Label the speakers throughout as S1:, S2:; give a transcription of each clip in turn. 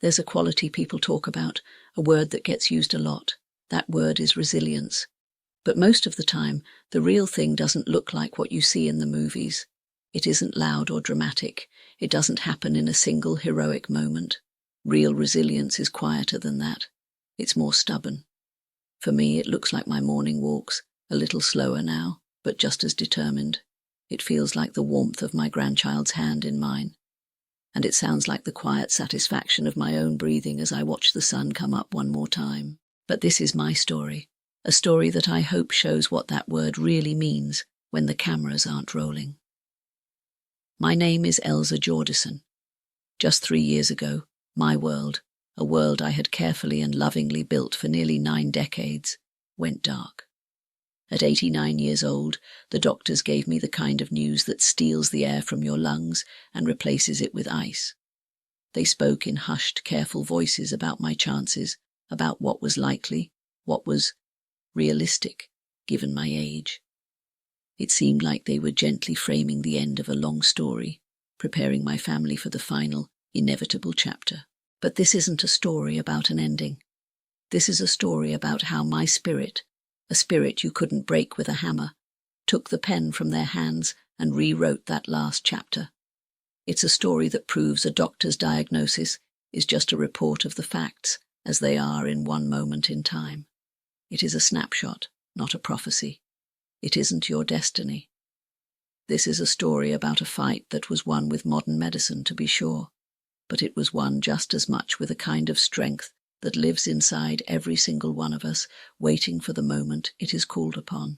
S1: There's a quality people talk about, a word that gets used a lot. That word is resilience. But most of the time, the real thing doesn't look like what you see in the movies. It isn't loud or dramatic. It doesn't happen in a single heroic moment. Real resilience is quieter than that. It's more stubborn. For me, it looks like my morning walks, a little slower now, but just as determined. It feels like the warmth of my grandchild's hand in mine. And it sounds like the quiet satisfaction of my own breathing as I watch the sun come up one more time. But this is my story, a story that I hope shows what that word really means when the cameras aren't rolling. My name is Elza Jordison. Just 3 years ago, my world, a world I had carefully and lovingly built for nearly 9 decades, went dark. At 89 years old, the doctors gave me the kind of news that steals the air from your lungs and replaces it with ice. They spoke in hushed, careful voices about my chances, about what was likely, what was realistic, given my age. It seemed like they were gently framing the end of a long story, preparing my family for the final, inevitable chapter. But this isn't a story about an ending. This is a story about how my spirit, a spirit you couldn't break with a hammer, took the pen from their hands and rewrote that last chapter. It's a story that proves a doctor's diagnosis is just a report of the facts as they are in one moment in time. It is a snapshot, not a prophecy. It isn't your destiny. This is a story about a fight that was won with modern medicine, to be sure, but it was won just as much with a kind of strength that lives inside every single one of us, waiting for the moment it is called upon.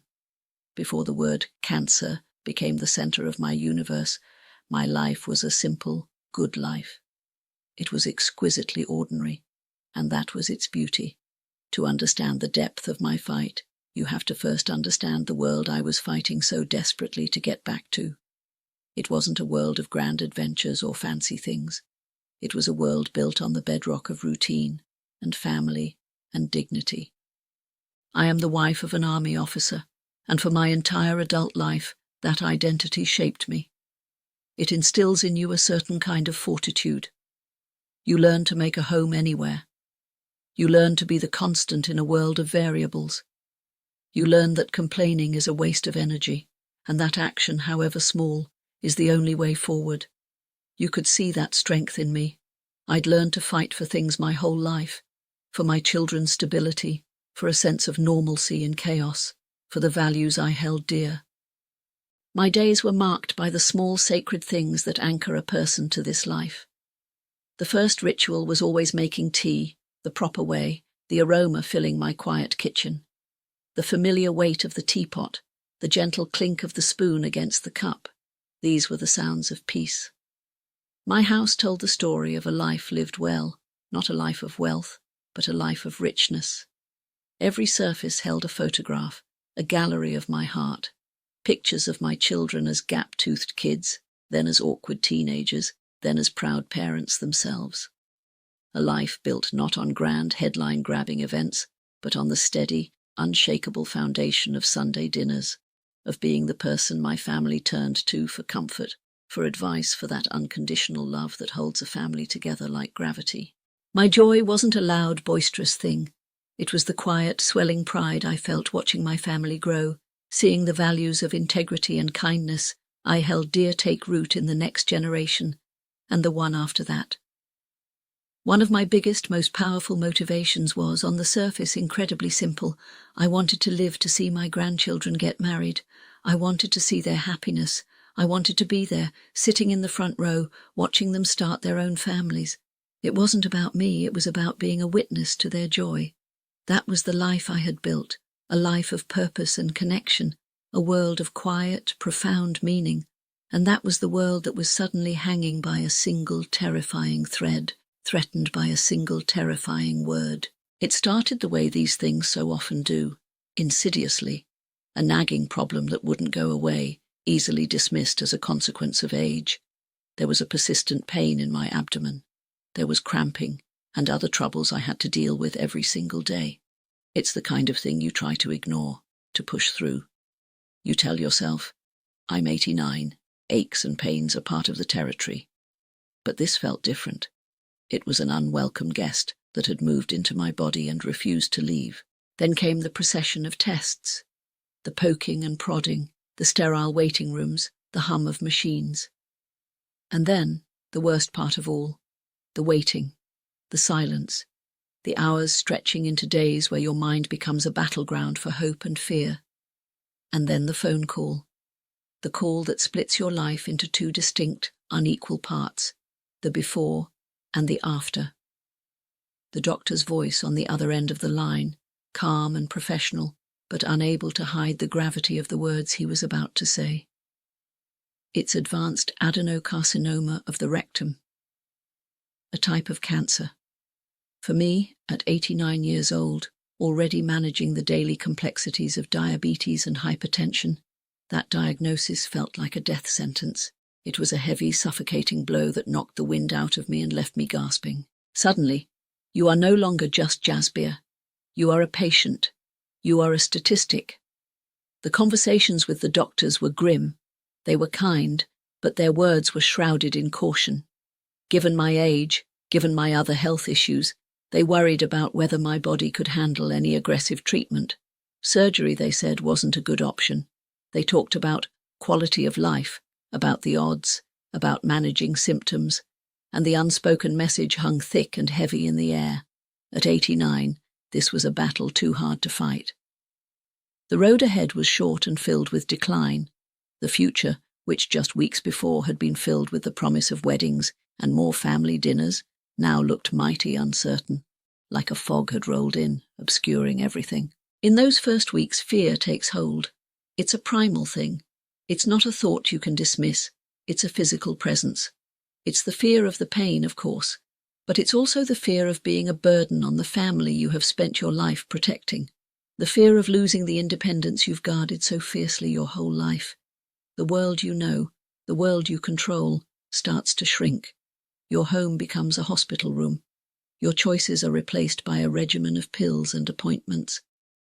S1: Before the word cancer became the center of my universe, my life was a simple, good life. It was exquisitely ordinary, and that was its beauty. To understand the depth of my fight, you have to first understand the world I was fighting so desperately to get back to. It wasn't a world of grand adventures or fancy things. It was a world built on the bedrock of routine and family and dignity. I am the wife of an army officer, and for my entire adult life, that identity shaped me. It instills in you a certain kind of fortitude. You learn to make a home anywhere. You learn to be the constant in a world of variables. You learn that complaining is a waste of energy, and that action, however small, is the only way forward. You could see that strength in me. I'd learned to fight for things my whole life, for my children's stability, for a sense of normalcy in chaos, for the values I held dear. My days were marked by the small sacred things that anchor a person to this life. The first ritual was always making tea, the proper way, the aroma filling my quiet kitchen. The familiar weight of the teapot, the gentle clink of the spoon against the cup, these were the sounds of peace. My house told the story of a life lived well, not a life of wealth, but a life of richness. Every surface held a photograph, a gallery of my heart, pictures of my children as gap-toothed kids, then as awkward teenagers, then as proud parents themselves. A life built not on grand headline-grabbing events, but on the steady, unshakable foundation of Sunday dinners, of being the person my family turned to for comfort, for advice, for that unconditional love that holds a family together like gravity. My joy wasn't a loud, boisterous thing. It was the quiet, swelling pride I felt watching my family grow, seeing the values of integrity and kindness I held dear take root in the next generation, and the one after that. One of my biggest, most powerful motivations was, on the surface, incredibly simple. I wanted to live to see my grandchildren get married. I wanted to see their happiness. I wanted to be there, sitting in the front row, watching them start their own families. It wasn't about me, it was about being a witness to their joy. That was the life I had built, a life of purpose and connection, a world of quiet, profound meaning, and that was the world that was suddenly hanging by a single terrifying thread, threatened by a single terrifying word. It started the way these things so often do, insidiously, a nagging problem that wouldn't go away, easily dismissed as a consequence of age. There was a persistent pain in my abdomen. There was cramping and other troubles I had to deal with every single day. It's the kind of thing you try to ignore, to push through. You tell yourself, I'm 89, aches and pains are part of the territory. But this felt different. It was an unwelcome guest that had moved into my body and refused to leave. Then came the procession of tests, the poking and prodding, the sterile waiting rooms, the hum of machines. And then, the worst part of all, the waiting, the silence, the hours stretching into days where your mind becomes a battleground for hope and fear. And then the phone call, the call that splits your life into two distinct, unequal parts, the before and the after. The doctor's voice on the other end of the line, calm and professional, but unable to hide the gravity of the words he was about to say. It's advanced adenocarcinoma of the rectum, a type of cancer. For me, at 89 years old, already managing the daily complexities of diabetes and hypertension, that diagnosis felt like a death sentence. It was a heavy, suffocating blow that knocked the wind out of me and left me gasping. Suddenly, you are no longer just Jasbir. You are a patient. You are a statistic. The conversations with the doctors were grim. They were kind, but their words were shrouded in caution. Given my age, given my other health issues, they worried about whether my body could handle any aggressive treatment. Surgery, they said, wasn't a good option. They talked about quality of life, about the odds, about managing symptoms, and the unspoken message hung thick and heavy in the air. At 89, this was a battle too hard to fight. The road ahead was short and filled with decline. The future, which just weeks before had been filled with the promise of weddings and more family dinners, now looked mighty uncertain, like a fog had rolled in, obscuring everything. In those first weeks, fear takes hold. It's a primal thing. It's not a thought you can dismiss. It's a physical presence. It's the fear of the pain, of course, but it's also the fear of being a burden on the family you have spent your life protecting. The fear of losing the independence you've guarded so fiercely your whole life. The world you know, the world you control, starts to shrink. Your home becomes a hospital room. Your choices are replaced by a regimen of pills and appointments.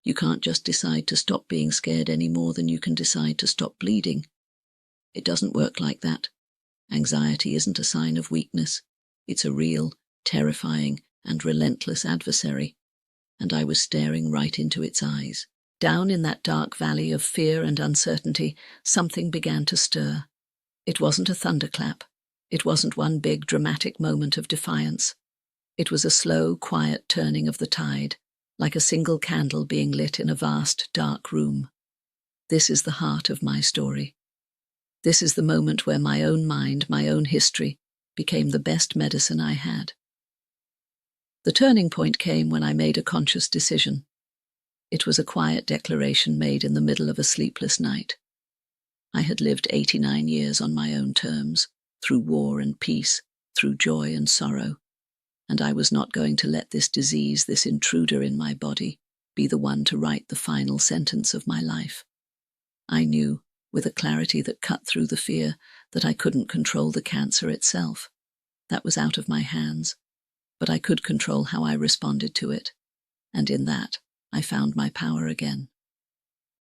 S1: You can't just decide to stop being scared any more than you can decide to stop bleeding. It doesn't work like that. Anxiety isn't a sign of weakness. It's a real, terrifying, and relentless adversary. And I was staring right into its eyes. Down in that dark valley of fear and uncertainty, something began to stir. It wasn't a thunderclap. It wasn't one big, dramatic moment of defiance. It was a slow, quiet turning of the tide, like a single candle being lit in a vast, dark room. This is the heart of my story. This is the moment where my own mind, my own history, became the best medicine I had. The turning point came when I made a conscious decision. It was a quiet declaration made in the middle of a sleepless night. I had lived 89 years on my own terms, through war and peace, through joy and sorrow, and I was not going to let this disease, this intruder in my body, be the one to write the final sentence of my life. I knew, with a clarity that cut through the fear, that I couldn't control the cancer itself. That was out of my hands, but I could control how I responded to it, and in that, I found my power again.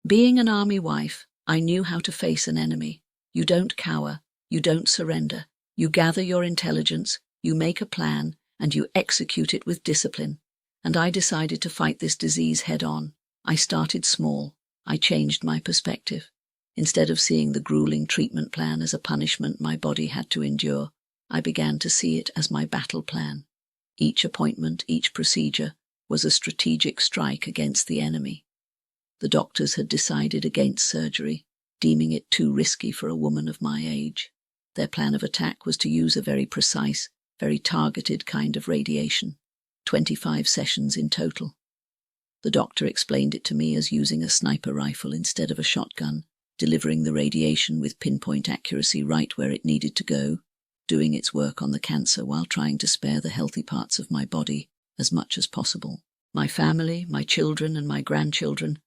S1: Being an army wife, I knew how to face an enemy. You don't cower. You don't surrender. You gather your intelligence, you make a plan, and you execute it with discipline. And I decided to fight this disease head on. I started small. I changed my perspective. Instead of seeing the grueling treatment plan as a punishment my body had to endure, I began to see it as my battle plan. Each appointment, each procedure, was a strategic strike against the enemy. The doctors had decided against surgery, deeming it too risky for a woman of my age. Their plan of attack was to use a very precise, very targeted kind of radiation, 25 sessions in total. The doctor explained it to me as using a sniper rifle instead of a shotgun, delivering the radiation with pinpoint accuracy right where it needed to go, doing its work on the cancer while trying to spare the healthy parts of my body as much as possible. My family, my children, and my grandchildren,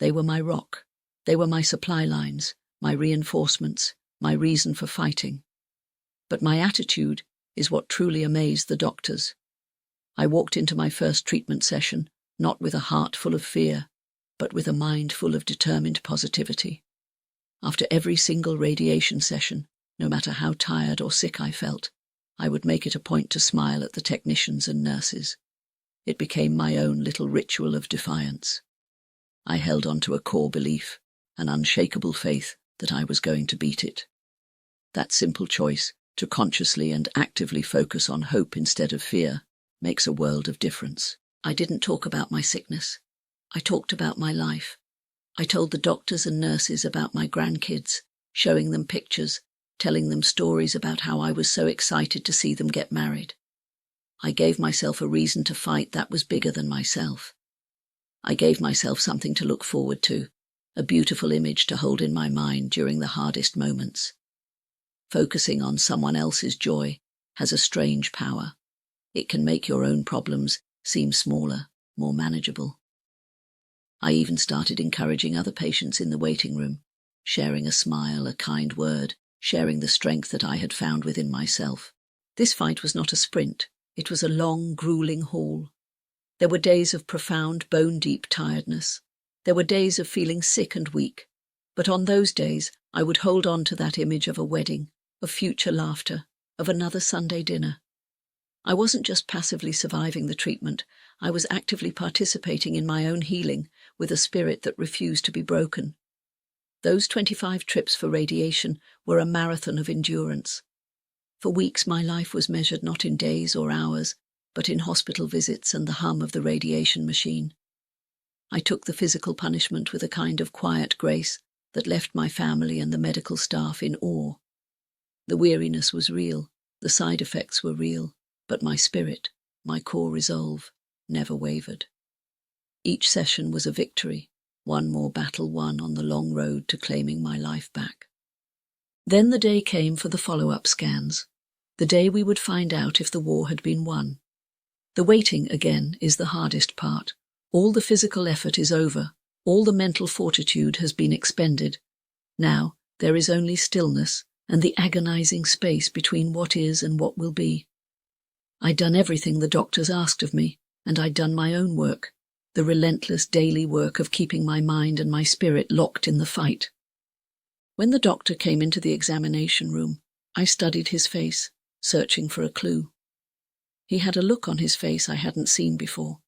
S1: they were my rock. They were my supply lines, my reinforcements, my reason for fighting. But my attitude is what truly amazed the doctors. I walked into my first treatment session, not with a heart full of fear, but with a mind full of determined positivity. After every single radiation session, no matter how tired or sick I felt, I would make it a point to smile at the technicians and nurses. It became my own little ritual of defiance. I held on to a core belief, an unshakable faith that I was going to beat it. That simple choice, to consciously and actively focus on hope instead of fear, makes a world of difference. I didn't talk about my sickness. I talked about my life. I told the doctors and nurses about my grandkids, showing them pictures, telling them stories about how I was so excited to see them get married. I gave myself a reason to fight that was bigger than myself. I gave myself something to look forward to, a beautiful image to hold in my mind during the hardest moments. Focusing on someone else's joy has a strange power. It can make your own problems seem smaller, more manageable. I even started encouraging other patients in the waiting room, sharing a smile, a kind word, sharing the strength that I had found within myself. This fight was not a sprint. It was a long, grueling haul. There were days of profound, bone-deep tiredness. There were days of feeling sick and weak. But on those days, I would hold on to that image of a wedding, of future laughter, of another Sunday dinner. I wasn't just passively surviving the treatment. I was actively participating in my own healing with a spirit that refused to be broken. Those 25 trips for radiation were a marathon of endurance. For weeks my life was measured not in days or hours, but in hospital visits and the hum of the radiation machine. I took the physical punishment with a kind of quiet grace that left my family and the medical staff in awe. The weariness was real, the side effects were real, but my spirit, my core resolve, never wavered. Each session was a victory, one more battle won on the long road to claiming my life back. Then the day came for the follow-up scans, the day we would find out if the war had been won. The waiting, again, is the hardest part. All the physical effort is over, all the mental fortitude has been expended. Now there is only stillness and the agonizing space between what is and what will be. I'd done everything the doctors asked of me, and I'd done my own work, the relentless daily work of keeping my mind and my spirit locked in the fight. When the doctor came into the examination room, I studied his face, searching for a clue. He had a look on his face I hadn't seen before.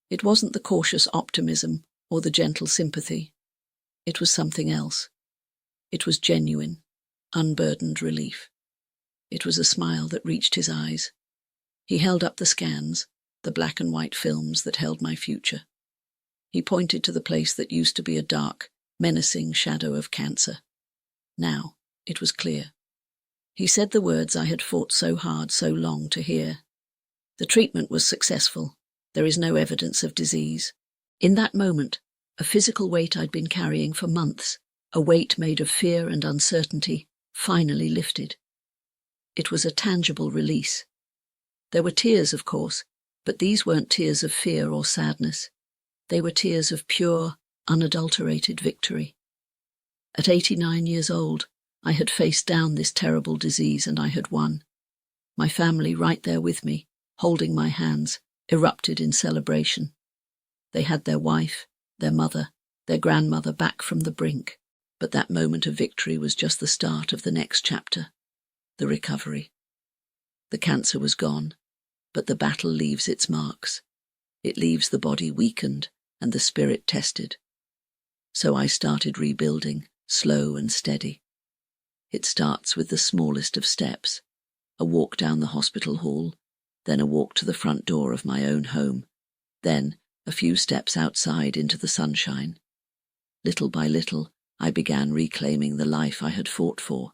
S1: It wasn't the cautious optimism or the gentle sympathy. It was something else. It was genuine, unburdened relief. It was a smile that reached his eyes. He held up the scans, the black and white films that held my future. He pointed to the place that used to be a dark, menacing shadow of cancer. Now it was clear. He said the words I had fought so hard, so long to hear. The treatment was successful. There is no evidence of disease. In that moment, a physical weight I'd been carrying for months, a weight made of fear and uncertainty, finally lifted. It was a tangible release. There were tears, of course, but these weren't tears of fear or sadness. They were tears of pure, unadulterated victory. At 89 years old, I had faced down this terrible disease and I had won. My family, right there with me, holding my hands, erupted in celebration. They had their wife, their mother, their grandmother back from the brink, but that moment of victory was just the start of the next chapter, the recovery. The cancer was gone, but the battle leaves its marks. It leaves the body weakened and the spirit tested. So I started rebuilding, slow and steady. It starts with the smallest of steps, a walk down the hospital hall, then a walk to the front door of my own home, then a few steps outside into the sunshine. Little by little, I began reclaiming the life I had fought for,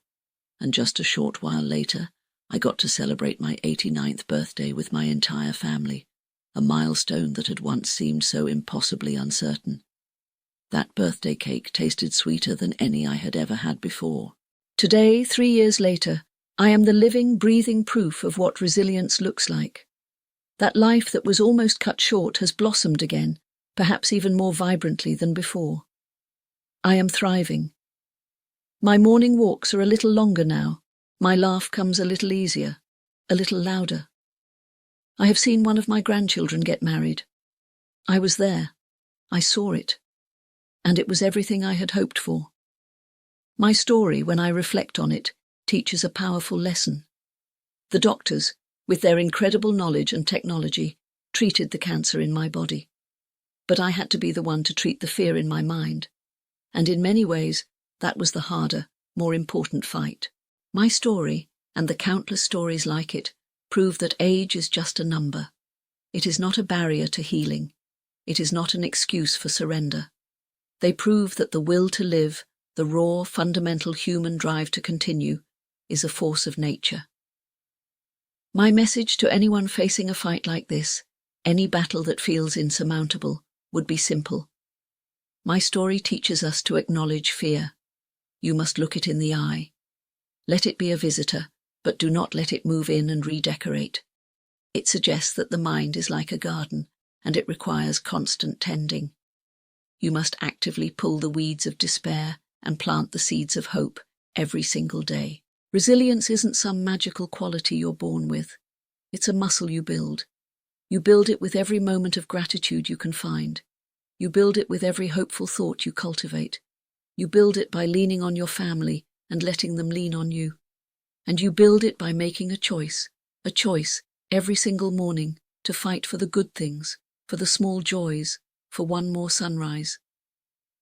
S1: and just a short while later, I got to celebrate my 89th birthday with my entire family, a milestone that had once seemed so impossibly uncertain. That birthday cake tasted sweeter than any I had ever had before. Today, 3 years later, I am the living, breathing proof of what resilience looks like. That life that was almost cut short has blossomed again, perhaps even more vibrantly than before. I am thriving. My morning walks are a little longer now. My laugh comes a little easier, a little louder. I have seen one of my grandchildren get married. I was there. I saw it. And it was everything I had hoped for. My story, when I reflect on it, teaches a powerful lesson. The doctors, with their incredible knowledge and technology, treated the cancer in my body. But I had to be the one to treat the fear in my mind. And in many ways, that was the harder, more important fight. My story, and the countless stories like it, prove that age is just a number. It is not a barrier to healing. It is not an excuse for surrender. They prove that the will to live, the raw, fundamental human drive to continue, is a force of nature. My message to anyone facing a fight like this, any battle that feels insurmountable, would be simple. My story teaches us to acknowledge fear. You must look it in the eye. Let it be a visitor, but do not let it move in and redecorate. It suggests that the mind is like a garden, and it requires constant tending. You must actively pull the weeds of despair and plant the seeds of hope every single day. Resilience isn't some magical quality you're born with. It's a muscle you build. You build it with every moment of gratitude you can find. You build it with every hopeful thought you cultivate. You build it by leaning on your family and letting them lean on you. And you build it by making a choice every single morning to fight for the good things, for the small joys, for one more sunrise.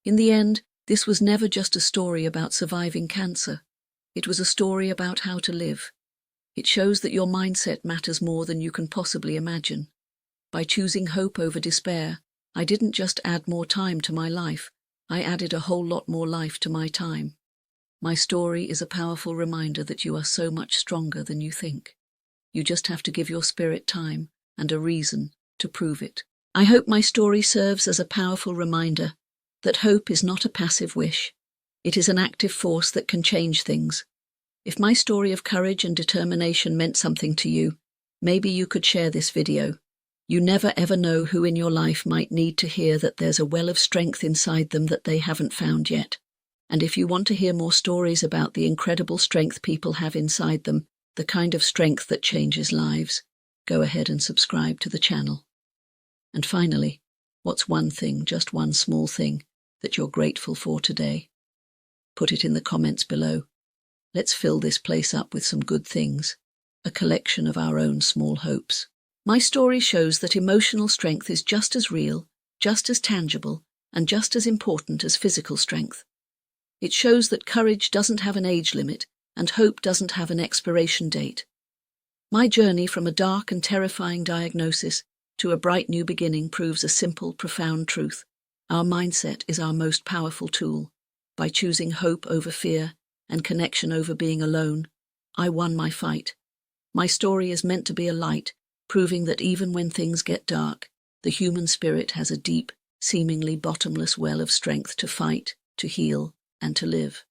S1: In the end, this was never just a story about surviving cancer. It was a story about how to live. It shows that your mindset matters more than you can possibly imagine. By choosing hope over despair, I didn't just add more time to my life, I added a whole lot more life to my time. My story is a powerful reminder that you are so much stronger than you think. You just have to give your spirit time and a reason to prove it. I hope my story serves as a powerful reminder that hope is not a passive wish. It is an active force that can change things. If my story of courage and determination meant something to you, maybe you could share this video. You never ever know who in your life might need to hear that there's a well of strength inside them that they haven't found yet. And if you want to hear more stories about the incredible strength people have inside them, the kind of strength that changes lives, go ahead and subscribe to the channel. And finally, what's one thing, just one small thing, that you're grateful for today? Put it in the comments below. Let's fill this place up with some good things, a collection of our own small hopes. My story shows that emotional strength is just as real, just as tangible, and just as important as physical strength. It shows that courage doesn't have an age limit, and hope doesn't have an expiration date. My journey from a dark and terrifying diagnosis to a bright new beginning proves a simple, profound truth. Our mindset is our most powerful tool. By choosing hope over fear and connection over being alone, I won my fight. My story is meant to be a light, proving that even when things get dark, the human spirit has a deep, seemingly bottomless well of strength to fight, to heal, and to live.